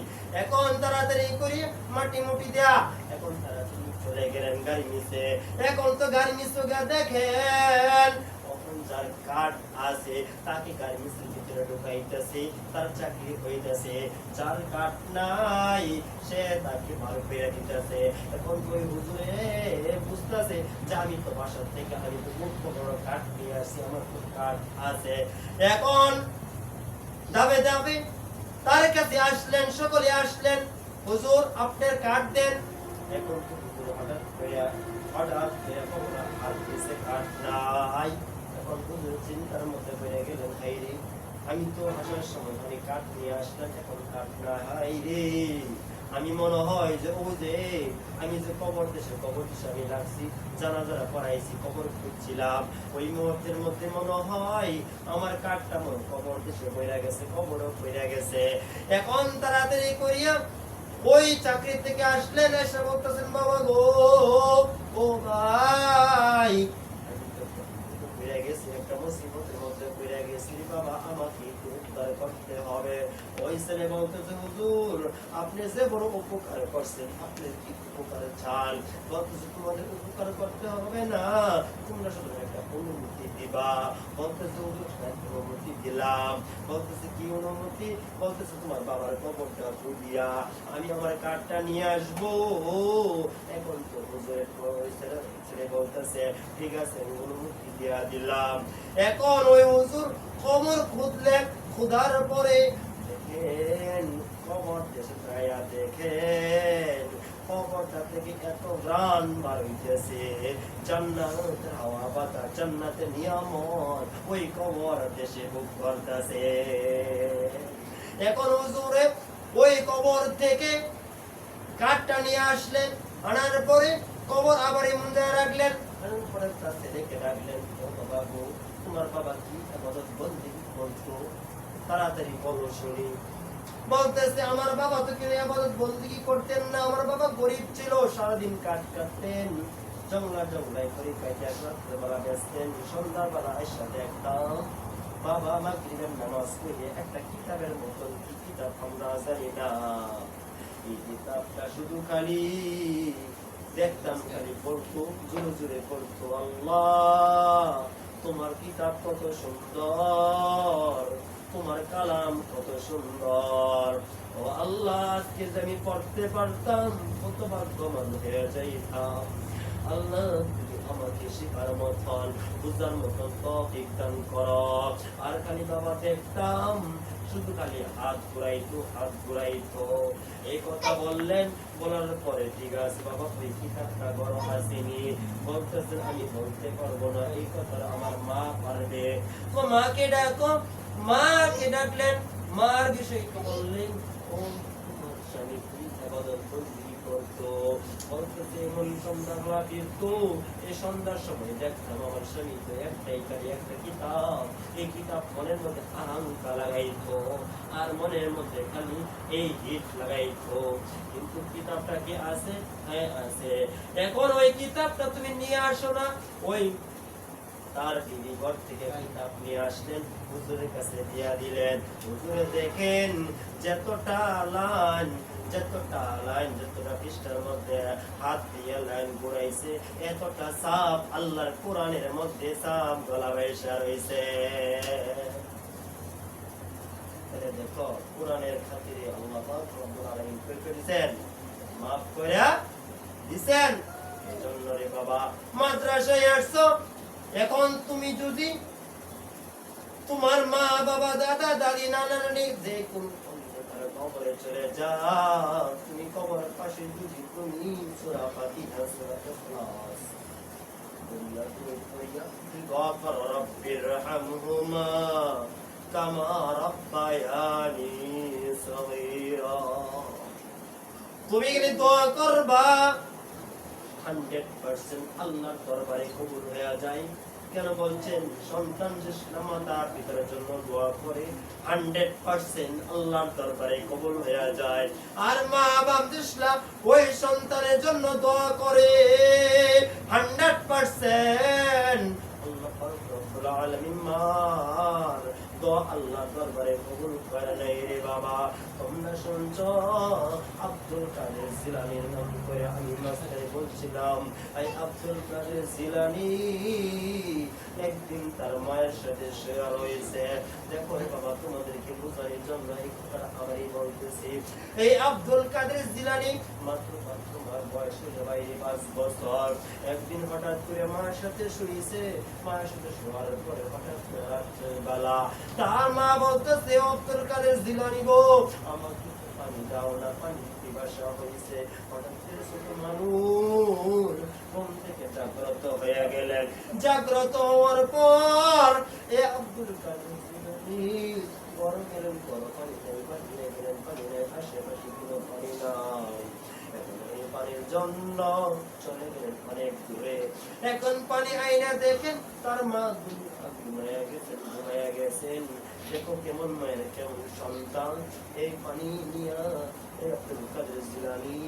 S1: এখন তাড়াতাড়ি করি মাটি মুটি দেয়া, এখন তাড়াতাড়ি চলে গেলেন গাড়ি নিচে। এখন তো গাড়ি নিচে দেখেন যার কার্ড আছে তাকে গাড়ি মিস্ত্রির ভিতরে ঢুকাইতেছে, তার চাকরি হইতেছে। যার কার্ড নাই সে তাকে বার করে দিতেছে। এখন ওই হুজুরে বুঝতেছে যে আমি তো বাসা থেকে আমি তো মুখ বড় কার্ড নিয়ে আসছি, আমার তো কার্ড আছে। এখন দাবে দাবে তার কাছে আসলেন, সকলে আসলেন, হুজুর আপনার কার্ড দেন। এখন তো হুজুর হঠাৎ করে আর দিছে কার্ড নাই। চিন্তার মধ্যে পড়ে গেলেন, হাই রে আমি তো আসার সময় মানে কাঠ নিয়ে আসলাম, এখন কাঠ না, হাই রে আমি মনে হয় যে ও যে আমি যে কবর দেশে আমি রাখছি, জানাজা পড়াইছি, কবর খুঁজছিলাম, ওই মুহূর্তের মধ্যে মনে হয় আমার কাঠটা কবর দেশে বইরা গেছে, কবরও বইরা গেছে। এখন তাড়াতাড়ি করিয়া ওই চাকরি থেকে আসলেন, এসে বলতেছেন বাবা গো, ও ভাই একটা মুসিবতের মধ্যে পড়ে গেছি বাবা, আমাকে একটু উদ্ধার করতে হবে। ওই ছেলে বলতেছে হুজুর আপনি যে বড় উপকার করছেন, আপনি কি উপকার চান? বলতেছে তোমাদের উপকার করতে হবে না, তোমরা শুধু একটা অনুমতি দিবা। বলতেছে হুজুর অনুমতি দিলাম। বলতেছে কি অনুমতি? বলতেছে তোমার বাবার কবরটা খুঁড়িয়া আমি আমার কার্ডটা নিয়ে আসবো। এখন তো হুজুরের ছেলে বলতেছে ঠিক আছে আমি অনুমতি দিয়া দিলাম। এখন ওই হুজুর কবর খুঁজলেন, খুদার পরে দেখেন কবর দেশে যাইয়া দেখেন কবরটা থেকে এত ঘ্রাণ বার হইতেছে, জান্নাতের হাওয়া বাতাস, জান্নাতের নিয়ামত ওই কবর দেশে ভোগ করতেছে। এখন হুজুরে ওই কবর থেকে কাঠটা নিয়ে আসলেন, আনার পরে কবর আবার এমন জায়গায় রাখলেন, পরে তার ছেলেকে ডাকলেন, বাবু তোমার বাবা কি ইবাদত বন্দেগী করতো, তাড়াতাড়ি বলো শুনি। বলতেছে আমার বাবা তো কেউ ইবাদত বন্দেগী করতেন না, আমার বাবা গরিব ছিল, সারাদিন কাঠ কাটতেন, জঙ্গলায় করে কাটিয়া রাত্রেবেলা বেচতেন, সন্ধ্যাবেলা এসে দেখতাম বাবা মাগরিবের নামাজ পড়ে একটা কিতাবের মতন, কি কিতাব আমরা জানি না, এই কিতাবটা শুধু খালি দেখতাম, খালি পড়তো, জোরে জোরে পড়তো, আল্লাহ তোমার কিতাব কত সুন্দর, তোমার কালাম কত সুন্দর, ও আল্লাহ আজকে যে আমি পড়তে পারতাম কত ভাগ্যবান হয়ে যাইতাম। আল্লাহ আমাকে শেখার মতন বুঝার মতন তৌফিক দান করো। আর খালি বাবা দেখতাম শুধু খালি হাত ঘুরাইতো। এই কথা বললেন, বলার পরে ঠিক আছে বাবা ওই কিতাবটা গরম আসেনি, বলতেছেন আমি বলতে পারবো না, এই কথা আমার মা পারবে। মাকে ডাকো, মা ডাকলেন, মার বিষয়কে বললেন, ও তোমার স্বামী কি ইবাদত বন্দেগী করতো? বলতেছে এমন সন্ধ্যাবেলা ফিরতো, এই সন্ধ্যার সময় দেখতাম আমার স্বামী তো একটাই কারি, একটা কিতাব, এই কিতাব মনের মধ্যে আহাঙ্কা লাগাইতো আর মনের মধ্যে খালি এই হিট লাগাইতো। কিন্তু কিতাবটা কি আছে? হ্যাঁ আছে। এখন ওই কিতাবটা তুমি নিয়ে আসো না। ওই তার বিবি ঘর থেকে কিতাব নিয়ে আসলেন, হুজুরের কাছে দিয়া দিলেন। হুজুরে দেখেন যতটা লাইন, যতটা পৃষ্ঠার মধ্যে হাত দিয়ে লাইন ঘুরাইছে, এতটা সাপ আল্লাহর কোরআনের মধ্যে সাপ গলা বৈশা রয়েছে। দেখো কোরআনের খাতিরে আল্লাহ পাক রব্বুল আলামিন করে দিয়েছেন, মাফ করে দিয়েছেন। এজন্য রে বাবা, মাদ্রাসায় আসছো, এখন তুমি যদি তোমার মা বাবা দাদা দাদি নানা নানি যে কোন কবরে চলে যাও, তুমি কবর পাশে যদি তুমি সূরা ফাতিহা, সূরা ইখলাস বললা, তুমি কইয়া গাফার রাব্বির রহমহুমা কামা রাব্বায়ানি সগীরা, তুমি গেলে দোয়া করবা, 100% আল্লাহর দরবারে কবুল হয়ে যায়। কেন বলছেন? সন্তান যে মাতা পিতার জন্য দোয়া করে 100% আল্লাহর দরবারে কবুল হয়ে যায়। আর মা বাপ যেসলা ওই সন্তানের জন্য দোয়া করে 100% আল্লাহ পাক রব্বুল আলামিন মার দোয়া আল্লাহর দরবারে কবুল করে নাই রে বাবা। তোমরা শুনছো আব্দুল কাদের জিলানীর নাম করে আমি মাঝখানে বলছিলাম, এই আব্দুল কাদের জিলানী একদিন তার মায়ের সাথে শুয়ে রয়েছে। দেখো রে বাবা, তোমাদেরকে বোঝানোর জন্য এই কথা আমি বলতেছি। এই আব্দুল কাদের জিলানী মাত্র তোমার বয়স হলো 5 বছর। একদিন হঠাৎ করে মায়ের সাথে শুয়েছে, মায়ের সাথে শোয়ার পরে হঠাৎ রাত্রেবেলা তার মা বলতেছে, আব্দুল কাদের জিলানী গো, আমাকে পানি দাও না, পানি পিপাসা হয়েছে। হঠাৎ করে ছোট মানুষ ঘুম থেকে জাগ্রত হয়ে গেলেন। জাগ্রত হওয়ার পর এ আব্দুল কাদের জিলানী গরম গেলেন, গরম পানি নেই, পানি নেই, পানি নেই, আশেপাশে কোনো পানি নাই। পানির জন্য চলে গেলেন অনেক দূরে। এখন পানি আইনা দেখেন তার মা ঘুমাইয়া গেছেন। দেখো কেমন মায়ের কেমন সন্তান। এই পানি নিয়া আব্দুল কাদের জিলানী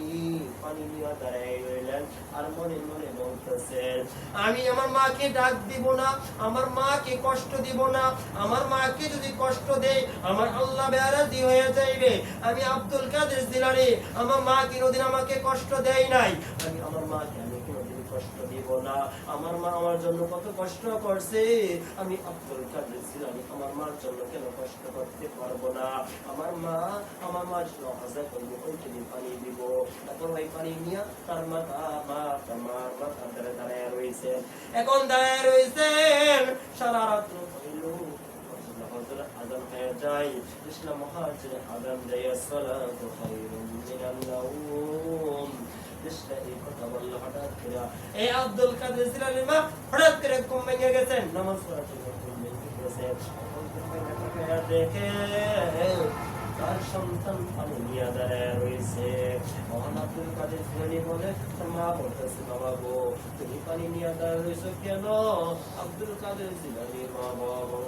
S1: পানি নিয়ে দাঁড়ায় রইলেন আর মনে মনে বলতেছেন, আমি আমার মাকে ডাক দিব না, আমার মাকে কষ্ট দিব না। আমার মাকে যদি কষ্ট দেই আমার আল্লাহ বেরাজি হয়ে যাইবে। আমি আব্দুল কাদের জিলানী, আমার মা কোনদিন আমাকে কষ্ট দেয় নাই, আমি আমার মাকে আমি কোনদিন কষ্ট দিব না। আমার মা আমার জন্য কত কষ্ট করছে, আমি আব্দুল কাদের জিলানী আমার মার জন্য কেন কষ্ট করতে পারবো না? আমার মা হাজা করবো, ওইখানে পানি দিব। এখন ওই পানি নিয়ে তার মাথা দাঁড়ায় রয়েছে। এখন দাঁড়ায় রয়েছেন, সারা রাত্র হইল আযান হয়ে যায়, ইসলাম মুহাজির আযান দেয়, সালাতু খায়রুম মিনান নাওম। এই কথা বলল হঠাৎ করে এই আব্দুল কাদের জিলানী মা হঠাৎ করে ঘুম ভেঙে গেছেন, নামাজ পড়ার জন্য ঘুম ভেঙে গেছে। দেখে তার সন্তান পানি নিয়ে দাঁড়ায় রয়েছে। মহান আব্দুল কাদের জিলানী বলে, তার মা বলতেছে, বাবা গো তুমি পানি নিয়ে দাঁড়ায় রয়েছো কেন? আব্দুল কাদের জিলানী মা বাবা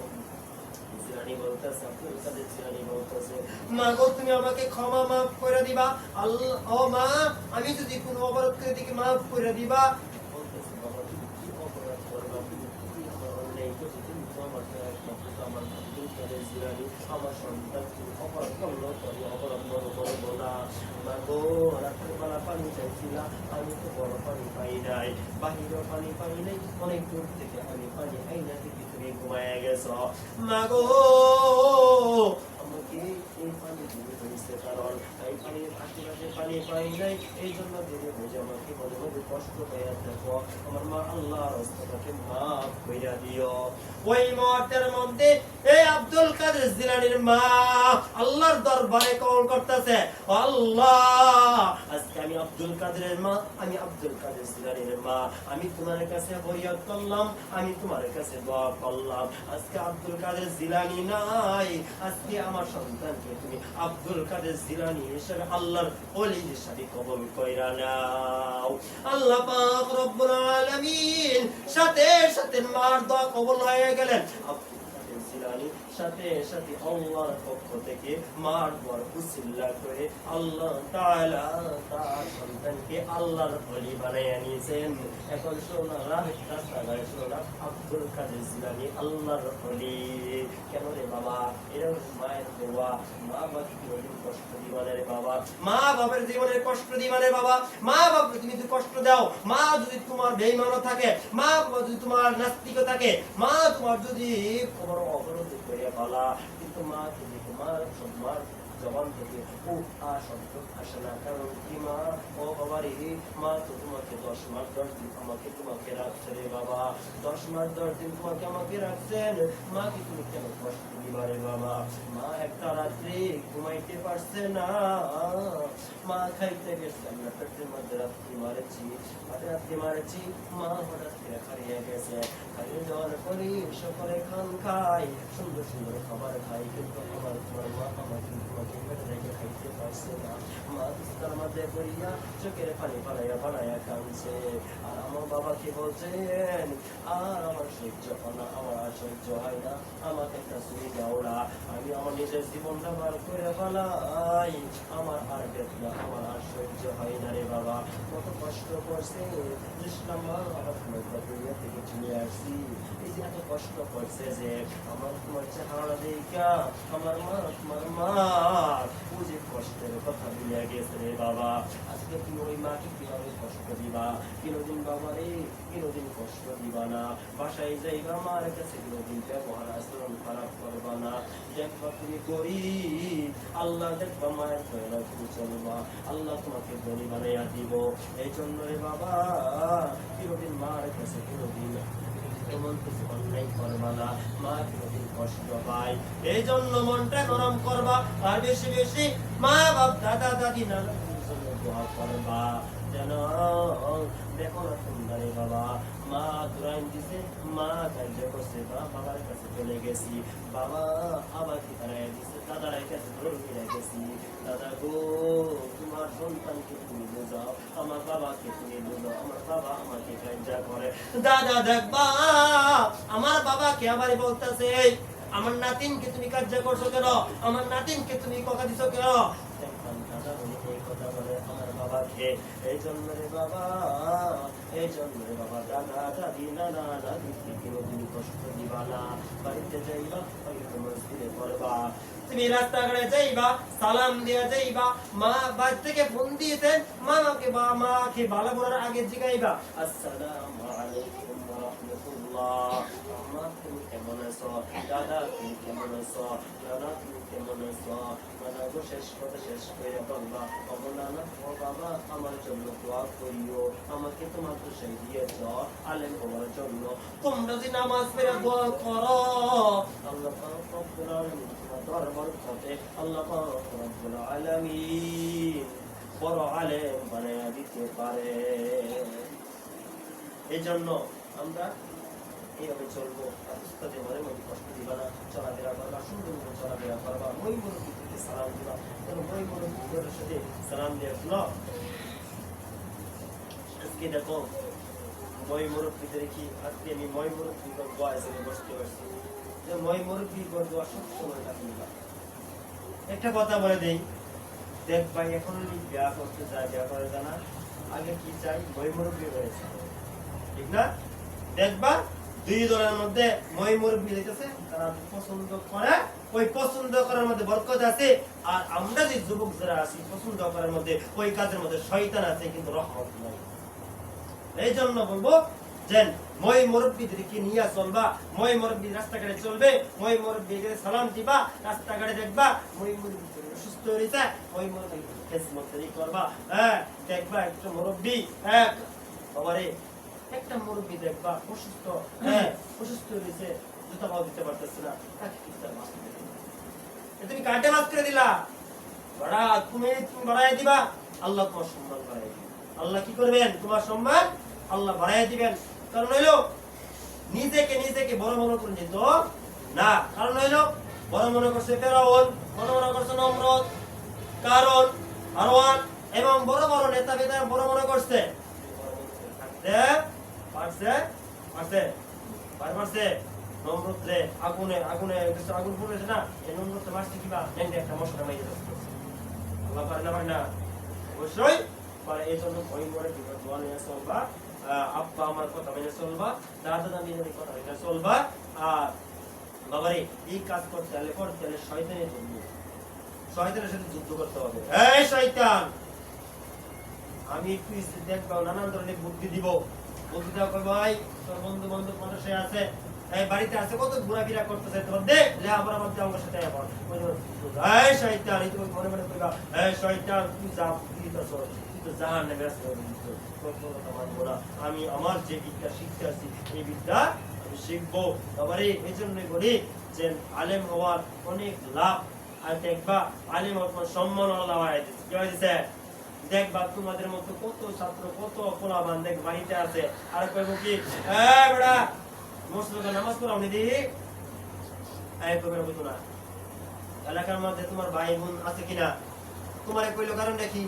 S1: জিলানী বলতেছে, আব্দুল কাদের জিলানী বলতেছে, মা গো তুমি আমাকে ক্ষমা মাফ করে দিবা। আল্লাহ, ও মা আমি যদি কোনো অপরাধ করে দিকে মাফ করে দিবা। বলতেছে, বাবা তুমি কি অপরাধ করবা, তুমি কি আমার অন্যায় করছো, তুমি তো আমাকে আমার আব্দুল কাদের জিলানী আমার সন্তান তুমি অপরাধ করলো, আমি অপরাধ করবো না। মা গো রাতের বেলা পানি চাইছিলাম, আমি তো বড় পানি পাই নাই, বাহিরেও পানি পাই নাই, অনেক দূর থেকে আমি পানি আইনা থেকে তুমি ঘুমায় গেছ। মা গো আমাকে এই পানি দিতে হয়েছে, কারণ এই পানির আশেপাশে পানি পাই নাই, এই জন্য দিনে বুঝে আমাকে মনে মনে কষ্ট হয়ে থাকো। আমার মা আল্লাহ রাস্তাটাকে মাফ কইরা দিও। ওই মুহূর্তের মধ্যে এই আব্দুল কাদের জিলানীর মা আল্লাহর দরবারে কবুল করতেছে, আল্লাহ আজকে আমি আব্দুল কাদেরের মা, আমি আব্দুল কাদের জিলানীর মা, আমি তোমার কাছে ফরিয়াদ করলাম, আমি তোমার কাছে দোয়া করলাম। আজকে আব্দুল কাদের জিলানী নাই, আজকে আমার সন্তানকে তুমি আব্দুল কাদের জিলানী হিসেবে আল্লাহর ওলি হিসেবে কবুল কইরা নাও। আল্লাহ পাক রব্বুল আলামিন সাথে সাথে মার দোয়া কবুল হয়ে গেলেন। আব্দুল কাদের জিলানী সাথে সাথে আল্লাহর পক্ষ থেকে মার দোয়া উসিলা করে আল্লাহ তাআলা তার সন্তানকে আল্লাহর ওলি বানায়া নিয়েছেন। এখন শোনালা রাস্তাঘাটে শোনালা আব্দুল কাদের জিলানী আল্লাহর ওলি। কেন রে বাবা, এরকম মায়ের দোয়া, মা বাবাকে কোনদিন কষ্ট দিবা না রে বাবা, মা বাবার জীবনের কষ্ট দিবা না বাবা। মা বাবাকে তুমি যদি কষ্ট দাও, মা যদি তোমার বেঈমান থাকে, মা বাবা যদি তোমার নাস্তিক থাকে, মা তোমার যদি তোমার অবরোধ করে বলা, কিন্তু মা যদি তোমার সম্মান জবান থেকে ও শব্দ আসে না। কারণ কি মা, ও বাবা রে, মা তো তোমাকে 10 মাস 10 দিন আমাকে তোমাকে রাখছে রে বাবা, 10 মাস 10 দিন তোমাকে আমাকে রাখছেন। মা কি তুমি কেন কষ্ট দিবা রে বাবা? মা একটা রাত্রি ঘুমাইতে পারছে না, মা খাইতে গেছে, আমরা পেটের মধ্যে রাত্রি মারেছি, মা হঠাৎ করে হারিয়ে গেছে। হারিয়ে যাওয়ার পরে সকলে খান খাই, সুন্দর সুন্দর খাবার খাই, কিন্তু আমার তোমার মা আমাকে তোমাকে পেটে রেখে খাইতে পারছে না। মা বিস্তার মধ্যে পড়িয়া চোখের পানি পালাইয়া কাঁদছে। আর আমার বাবাকে বলছেন, আর আমার সহ্য হয় না, আমার আর সহ্য হয় না, আমাকে একটা সুই দাও না, আমি আমার নিজের জীবনটা বার করে ফেলাই, আমার আর বেদনা, আমার আর সহ্য হয় না রে বাবা। কত কষ্ট করছে ইসলাম, আমার দুনিয়া থেকে চলে আসছি, এই যে এত কষ্ট করছে যে আমার তোমার চেহারা দেখা আমার মা, তোমার মা ও যে কষ্টের কথা ভুলে গেছে রে বাবা। আজকে তুমি ওই মাকে কিভাবে কষ্ট দিবা? কোনোদিন বাবা রে, কোনোদিন কষ্ট দিবা না। বাসায় যাইবা, মার কাছে কোনোদিন ব্যবহার আচরণ খারাপ করবা না। দেখবা তুমি গরিব, আল্লাহ দেখবা মায়ের কয়লা তুমি চলবা, আল্লাহ তোমাকে ধনী বানাইয়া দিব। এই জন্য রে বাবা, কোনোদিন মার কাছে কোনোদিন এমন কিছু অন্যায় করবা না, মা কোনোদিন কষ্ট পায়। এই জন্য মনটা নরম করবা, আর বেশি বেশি মা বাপ দাদা দাদি নানা জন্য দোয়া করবা। যেন দেখো না সুন্দরী বাবা, মা দুরাইন দিছে, মা কার্য করছে, বাবার কাছে চলে গেছি, বাবা আবাকে হারাই দিছে, দাদার কাছে ধরে গেছি। দাদা গো, তোমার সন্তানকে তুমি বোঝাও, আমার বাবাকে তুমি বোঝাও, আমার বাবা আমাকে কার্য করে। দাদা দেখবা আমার বাবাকে আবার বলতেছে, আমার নাতিনকে তুমি কার্য করছো কেন, আমার নাতিনকে তুমি কথা দিছো কেন? দাদা বলে এই কথা বলে আমার বাবাকে। এই জন্য রে বাবা, এই জন্য রে বাবা, দাদা দাদি নানা নানিকে কোনোদিন কষ্ট দিবা না। বাড়িতে যাইবা, হয়তো মসজিদে পড়বা, তুমি রাস্তাঘাটে যাইবা, সালাম দিয়া যাইবা, মা বাড়ি থেকে ফোন দিয়েছেন, মাকে ভালো বলার আগে জিগাইবা, আসসালামু আলাইকুম ওয়া রাহমাতুল্লাহ, মা তুমি কেমন আছো, দাদা তুমি কেমন আছো, নানা তুমি কেমন আছো। নানা গো শেষ করে বলবা, ও নানা, ও বাবা আমার জন্য দোয়া করিও, আমাকে তোমার দোষাই দিয়েছ আলেম হওয়ার জন্য। তোমরা যে নামাজ পড়ে দোয়া করো, আল্লাহ পাক রব্বুল আলামিন তোমার দরবার করতে, আল্লাহ পাক রব্বুল আলামিন বড় আলেম বানায়া দিতে পারে। এই জন্য আমরা এইভাবে চলবো, উস্তাদে মনে মধ্যে কষ্ট দিবা না, চলাফেরা করবা, সুন্দর করে চলাফেরা করবা, মই মুরব্বীদেরকে সালাম দিবা, এবং মই মুরব্বীদের সাথে সালাম দিয়ে শুনো। আজকে দেখো মই মুরব্বীদের কি, আজকে আমি মই মুরব্বীদের দোয়া হিসেবে বসতে পারছি, যে মই মুরব্বীদের দোয়া সবসময় রাখি না। একটা কথা বলে দেই, দেখ ভাই, এখন বিয়া করতে যায়, বিয়া করে জানা আগে কি চাই, মই মুরব্বী হয়েছে, ঠিক না? দেখবা দুই দলের মধ্যে মই মুরব্বী হইতেছে, তারা পছন্দ করে, ওই পছন্দ করার মধ্যে বরকত আছে। আর আমরা যে যুবক যারা আছি, পছন্দ করার মধ্যে ওই কাজের মধ্যে শয়তান আছে, কিন্তু রহমত নাই। এই জন্য বলবো, যেন মই মুরব্বীদেরকে নিয়ে চলবা, মই মুরব্বী রাস্তাঘাটে চলবে, মই মুরব্বীকে সালাম দিবা, রাস্তাঘাটে দেখবা মই মুরব্বী সুস্থ হয়েছে, মই মুরব্বী খেদমতদারি করবা। হ্যাঁ, দেখবা একটা মুরব্বী, হ্যাঁ বাবারে একটা মুরব্বী দেখবা অসুস্থ, হ্যাঁ অসুস্থ হয়েছে, জুতা পাও দিতে পারতেছে না, তাকে ইফতার মাস করে দিবা। তুমি কাটে মাস করে দিলা, তুমি বাড়াই দিবা, আল্লাহ তোমার সম্মান বাড়াই দিবেন। আল্লাহ কি করবেন? তোমার সম্মান আল্লাহ বাড়াই দিবেন। কারণ হইলো নিজেকে বড় মনে করে নিত না। কারণ হইলো বড় মনে করছে ফেরাউন, বড় মনে করছে নমরুদ, কারণ আরওয়ান এবং বড় বড় নেতা বিধায়ক বড় মনে করছে। নমরুদ রে আগুনে আগুন পড়েছে না, এই নমরুদ মারছে কিবা একটা মশলা মাইরে যাচ্ছে। আল্লাহ পারে না? অবশ্যই পারে। এই জন্য ভয় করে দিবা, দোয়া নিয়ে চলবা, আব্বা আমার কথা মেনে চলবা, দাদা দাদির কথা মেনে চলবা। আর বাবারে এই কাজ করতে হলে শয়তানের জন্য, শয়তানের সাথে যুদ্ধ করতে হবে। এই শয়তান, আমি একটু দেখবা নানান ধরনের বুদ্ধি দিব, বুদ্ধি দেওয়া করবো, ভাই তোর বন্ধু বান্ধব মানুষে আছে, এই বাড়িতে আছে, কত ঘোরাফেরা করতেছে, তোর দেখ আবার আমার আমার সাথে এই শয়তান, এই তুমি মনে মনে করবা এই শয়তান তুই যা তুই তো জাহান নেমে আমি আমার যে বিদ্যা শিখতে আছি এই বিদ্যা আমি শিখবো। বাবারে এই জন্যই বলি যে আলেম হওয়ার অনেক লাভ। আর দেখবা আলেম হওয়ার সম্মান আল্লাহ দিচ্ছে। দেখবা তোমাদের মতো কত ছাত্র, কত পোলাবান দেখ বাড়িতে আছে, আর কইব কি বেড়া মসজিদে নামাজ পড়াও নি দি, না এলাকার মধ্যে তোমার ভাই বোন আছে কিনা, তোমার কইলো কারণ নাকি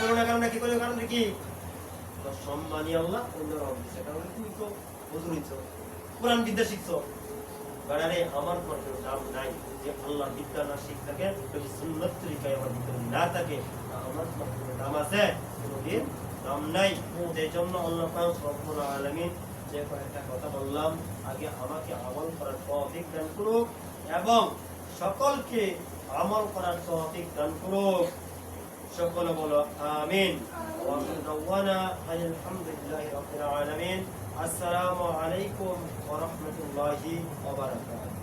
S1: করোনা কারণ নাকি, কইলো কারণ নাকি সম্মানী আল্লাহ অন্য রকম দিচ্ছে। কারণ তুমি তো বুঝু নিচ্ছ, কোরআন বিদ্যা শিখছো, বেড়ারে আমার তোমার কোনো দাম নাই। যে আল্লাহ বিদ্যা না শিখ থাকে, যদি সুন্নত তরিকায় আমার ভিতরে না থাকে, আমার তোমার কোনো দাম আছে? কোনোদিন দাম নাই। এই জন্য আল্লাহ পাক রব্বুল আলামিন যে কয়েকটা কথা বললাম, আগে আমাকে আমল করার তৌফিক দান করুক এবং সকলকে আমল করার তৌফিক দান করুক। সকলে বলো আমিন। ওয়া দাওয়ানা আলহামদুলিল্লাহি রাব্বিল আলামিন। আসসালামু আলাইকুম ওয়া রাহমাতুল্লাহি ওয়া বারাকাতুহু।